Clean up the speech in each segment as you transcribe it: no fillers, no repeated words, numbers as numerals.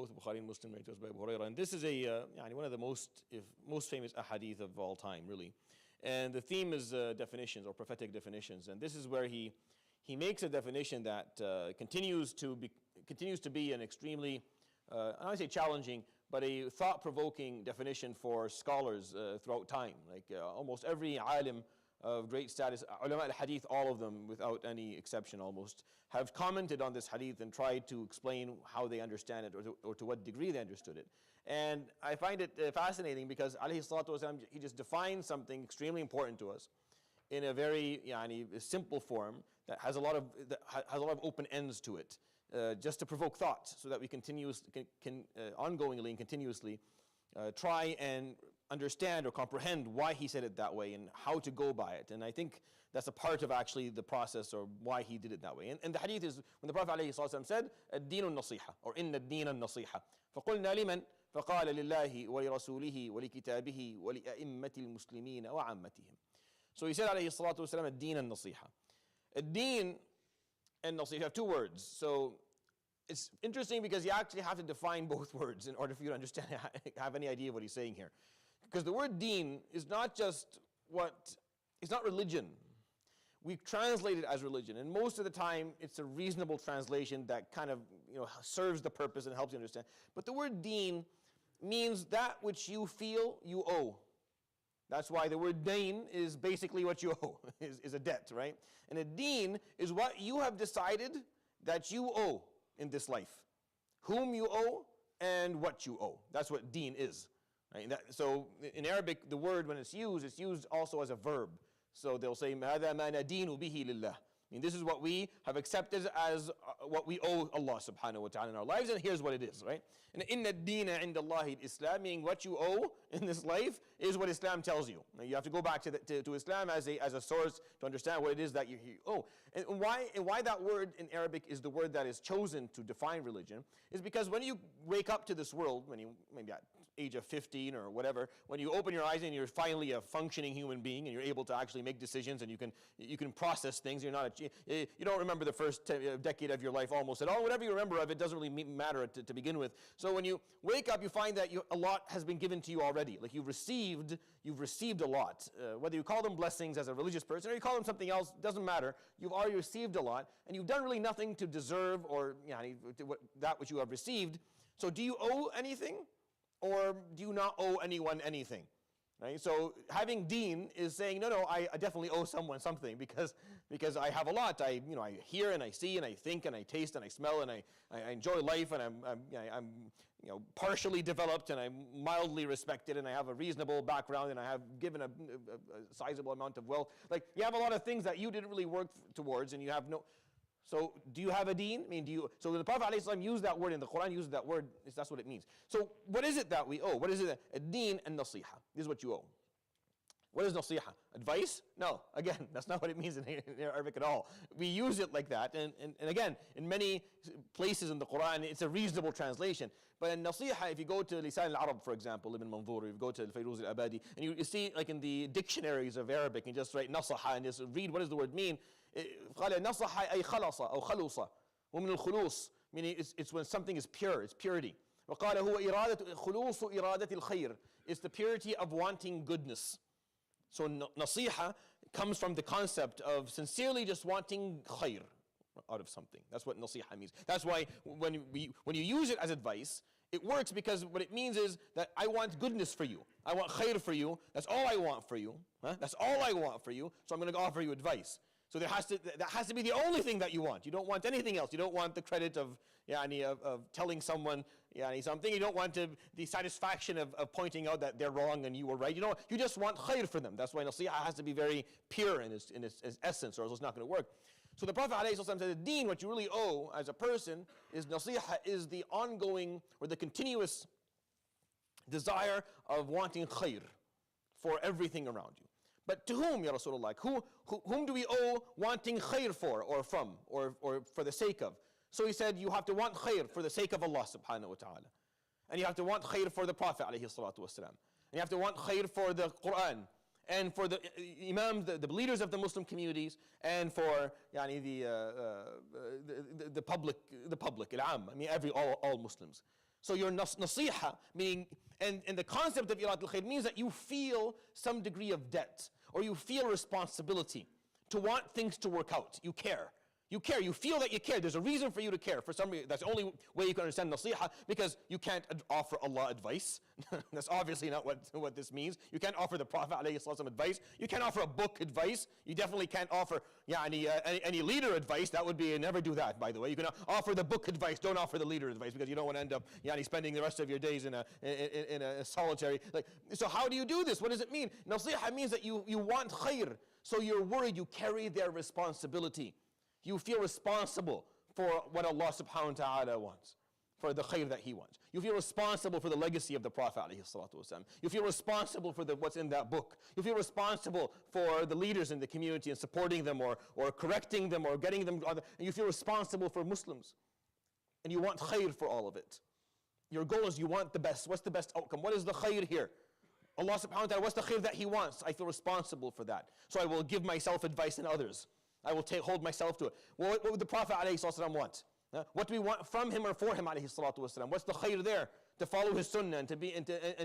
both Bukhari and Muslim narrators by Abu Hurairah. And this is one of the most famous ahadith of all time, really. And the theme is definitions or prophetic definitions. And this is where he makes a definition that continues to be an extremely, I don't want to say challenging, but a thought-provoking definition for scholars throughout time. Like almost every alim of great status, ulama al-hadith, all of them without any exception almost, have commented on this hadith and tried to explain how they understand it or to what degree they understood it. And I find it fascinating because alayhi salatu wasalam, he just defines something extremely important to us in a very simple form that has a lot of open ends to it, just to provoke thought, so that we ongoingly and continuously try and understand or comprehend why he said it that way and how to go by it. And I think that's a part of actually the process or why he did it that way. And the hadith is when the Prophet ﷺ said, الدين النصيحة, or إن الدين النصيحة. فقلنا لمن؟ فقال لله ولرسوله ولكتابه ولأئمة المسلمين وعامتهم. So he said عليه الصلاة والسلام الدين النصيحة. الدين and nasiha have two words. So it's interesting because you actually have to define both words in order for you to understand, have any idea of what he's saying here. Because the word deen is not just it's not religion. We translate it as religion, and most of the time it's a reasonable translation that kind of serves the purpose and helps you understand. But the word deen means that which you feel you owe. That's why the word dain is basically what you owe, is a debt, right? And a deen is what you have decided that you owe in this life. Whom you owe and what you owe. That's what deen is. Right? So in Arabic, the word, when it's used also as a verb. So they'll say, مَاذَا مَا نَدِينُ بِهِ لِلَّهِ. I mean, this is what we have accepted as what we owe Allah subhanahu wa ta'ala in our lives, and here's what it is, right? And إِنَّ الدِّينَ عِنْدَ اللَّهِ الْإِسْلَامِ, meaning what you owe in this life is what Islam tells you. Now you have to go back to Islam as a source to understand what it is that you owe. And why that word in Arabic is the word that is chosen to define religion is because when you wake up to this world, when you maybe at age of 15 or whatever, when you open your eyes and you're finally a functioning human being and you're able to actually make decisions and you can process things, you're not you don't remember the first decade of your life almost at all. Whatever you remember of it doesn't really matter to begin with. So when you wake up, you find that a lot has been given to you already. Like you've received a lot. Whether you call them blessings as a religious person or you call them something else, doesn't matter. You've already received a lot, and you've done really nothing to deserve or that which you have received. So do you owe anything, or do you not owe anyone anything? Right? So having deen is saying, no, I definitely owe someone something because I have a lot. I hear and I see and I think and I taste and I smell and I enjoy life, and I'm partially developed and I'm mildly respected and I have a reasonable background and I have given a sizable amount of wealth. Like you have a lot of things that you didn't really work towards, and you have no. So do you have a deen? I mean, so the Prophet ﷺ used that word, and the Quran uses that word, that's what it means. So what is it that we owe? What is it? A deen and nasiha. This is what you owe. What is nasiha? Advice? No. Again, that's not what it means in Arabic at all. We use it like that. And again, in many places in the Quran, it's a reasonable translation. But in nasiha, if you go to Lisan al-Arab, for example, Ibn Manzur, if you go to Fayruz al-Abadi, and you see like in the dictionaries of Arabic, and just write nasaha and just read what does the word mean. قال نصح أي خلص أو خلص ومن الخلوص, meaning it's when something is pure, it's purity. وقال هو إرادة خلوص إرادة الخير. It's the purity of wanting goodness. So nasiha comes from the concept of sincerely just wanting khair out of something. That's what nasiha means. That's why when you use it as advice, it works because what it means is that I want goodness for you. I want khair for you. That's all I want for you. That's all I want for you. So I'm going to offer you advice. So that has to be the only thing that you want. You don't want anything else. You don't want the credit of telling someone something. You don't want the satisfaction of pointing out that they're wrong and you were right. You just want khair for them. That's why nasiha has to be very pure in its essence, or else it's not going to work. So the Prophet ﷺ said, the deen, what you really owe as a person, is nasiha, is the ongoing or the continuous desire of wanting khair for everything around you. But to whom, Ya Rasulullah? Whom do we owe wanting khair for, or from, or for the sake of? So he said, you have to want khair for the sake of Allah subhanahu wa ta'ala. And you have to want khair for the Prophet alayhi salatu wasalam. And you have to want khair for the Quran, and for the imams, the leaders of the Muslim communities, and for the public, al-am, I mean all Muslims. So your nasiha, meaning, and the concept of iradat al-khair means that you feel some degree of debt, or you feel responsibility to want things to work out. You care. You care. You feel that you care. There's a reason for you to care. For some reason, that's the only way you can understand nasiha, because you can't offer Allah advice. That's obviously not what this means. You can't offer the Prophet ﷺ advice. You can't offer a book advice. You definitely can't offer any leader advice. That would be, never do that, by the way. You can offer the book advice. Don't offer the leader advice, because you don't want to end up spending the rest of your days in a solitary. So how do you do this? What does it mean? Nasiha means that you want khair. So you're worried. You carry their responsibility. You feel responsible for what Allah subhanahu wa ta'ala wants, for the khair that He wants. You feel responsible for the legacy of the Prophet ﷺ. You feel responsible for what's in that book. You feel responsible for the leaders in the community and supporting them, or correcting them, or getting them. And you feel responsible for Muslims. And you want khair for all of it. Your goal is you want the best. What's the best outcome? What is the khair here? Allah subhanahu wa ta'ala, what's the khair that He wants? I feel responsible for that. So I will give myself advice and others. I will hold myself to it. What would the Prophet ﷺ want? What do we want from him or for him ﷺ? What's the khair there? To follow his sunnah and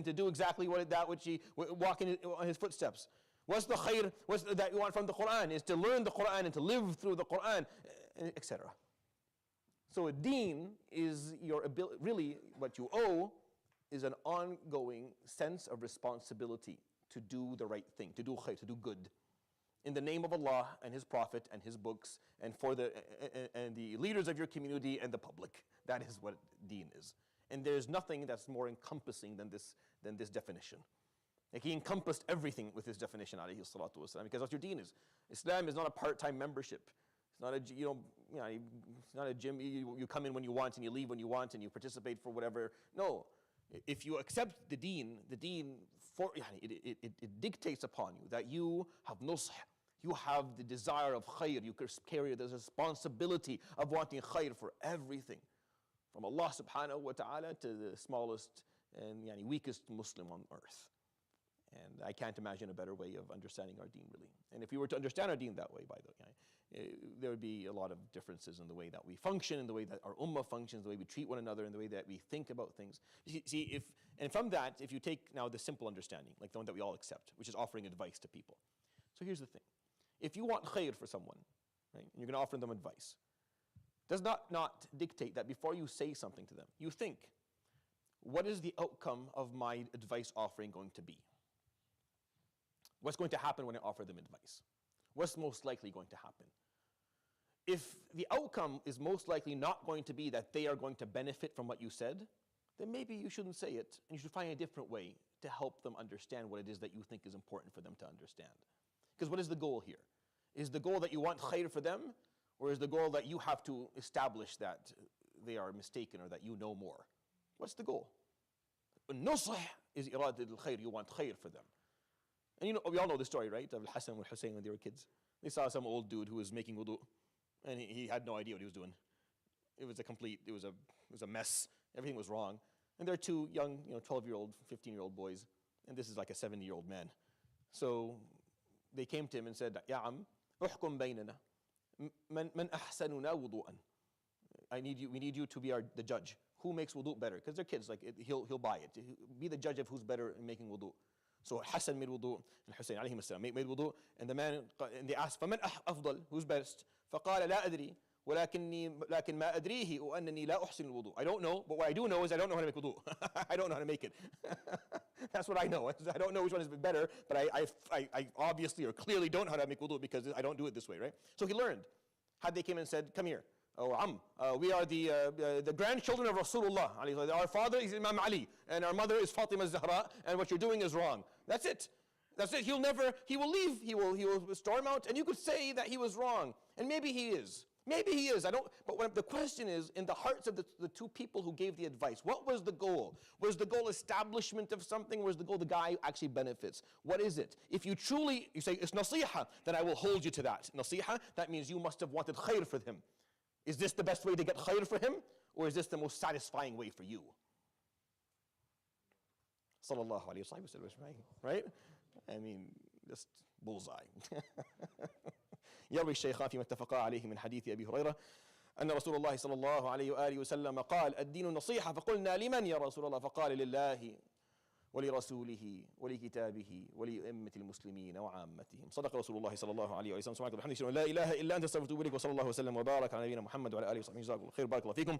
to do exactly that which he walk in his footsteps. What's the khair that you want from the Quran? Is to learn the Quran and to live through the Quran, etc. So a deen is your ability. Really, what you owe is an ongoing sense of responsibility to do the right thing, to do khair, to do good, in the name of Allah and His Prophet and His books, and for the leaders of your community and the public. That is what deen is. And there's nothing that's more encompassing than this definition. Like, He encompassed everything with His definition, alayhi salatu wasalam, because that's what your deen is. Islam is not a part-time membership. It's not it's not a gym. You come in when you want and you leave when you want and you participate for whatever. No. If you accept the deen it dictates upon you that you have nush. You have the desire of khair. You carry the responsibility of wanting khair for everything, from Allah subhanahu wa ta'ala to the smallest and weakest Muslim on earth. And I can't imagine a better way of understanding our deen, really. And if we were to understand our deen that way, by the way, there would be a lot of differences in the way that we function, in the way that our ummah functions, the way we treat one another, in the way that we think about things. And from that, if you take now the simple understanding, like the one that we all accept, which is offering advice to people. So here's the thing. If you want khair for someone, right, and you're going to offer them advice, does not dictate that before you say something to them, you think, what is the outcome of my advice offering going to be? What's going to happen when I offer them advice? What's most likely going to happen? If the outcome is most likely not going to be that they are going to benefit from what you said, then maybe you shouldn't say it, and you should find a different way to help them understand what it is that you think is important for them to understand. Because what is the goal here? Is the goal that you want khair for them, or is the goal that you have to establish that they are mistaken or that you know more? What's the goal? Nusih is iradat al-khair. You want khair for them. And we all know the story, right? Of Al-Hassan and Al-Hussein when they were kids. They saw some old dude who was making wudu, and he had no idea what he was doing. It was a mess. Everything was wrong. And they're two young, 12-year-old, 15-year-old boys, and this is like a 70-year-old man. So they came to him and said, Ya am, uhkum baynana, man ahsanuna wudu'an. We need you to be the judge. Who makes wudu better? Because they're kids, he'll buy it. Be the judge of who's better in making wudu. So Hassan made wudu, and Hussein alayhi salam made wudu, and they asked, فَمَنْ أَفْضَل? Who's best? فَقَالَ لَا أَدْرِي لكن ما أدريه أنني لا أحسن الوضوء. I don't know, but what I do know is I don't know how to make wudu. I don't know how to make it. That's what I know. I don't know which one is better, but I obviously or clearly don't know how to make wudu because I don't do it this way, right? So he learned. Had they came and said, come here. Oh, we are the grandchildren of Rasulullah. Our father is Imam Ali, and our mother is Fatima Zahra, and what you're doing is wrong. That's it. That's it. He will leave. He will storm out, and you could say that he was wrong. And maybe he is. Maybe he is. But the question is, in the hearts of the two people who gave the advice, what was the goal? Was the goal establishment of something? Was the goal the guy actually benefits? What is it? If you say it's nasiha, then I will hold you to that. Nasiha, that means you must have wanted khair for him. Is this the best way to get khair for him? Or is this the most satisfying way for you? Sallallahu alayhi wa sallam, right? I mean, just bullseye. يروي الشيخان فيما اتفقا عليه من حديث أبي هريرة أن رسول الله صلى الله عليه وآله وسلم قال: الدين النصيحة. فقلنا: لمن يا رسول الله؟ فقال: لله ولرسوله ولكتابه ولأئمة المسلمين وعامتهم. صدق رسول الله صلى الله عليه وسلم. سبحانك وبحمدك، لا إله إلا أنت، استغفرك وأتوب إليك، وصلى الله وسلم وبارك على نبينا محمد وعلى آله وصحبه. جزاكم الله خير، بارك الله فيكم.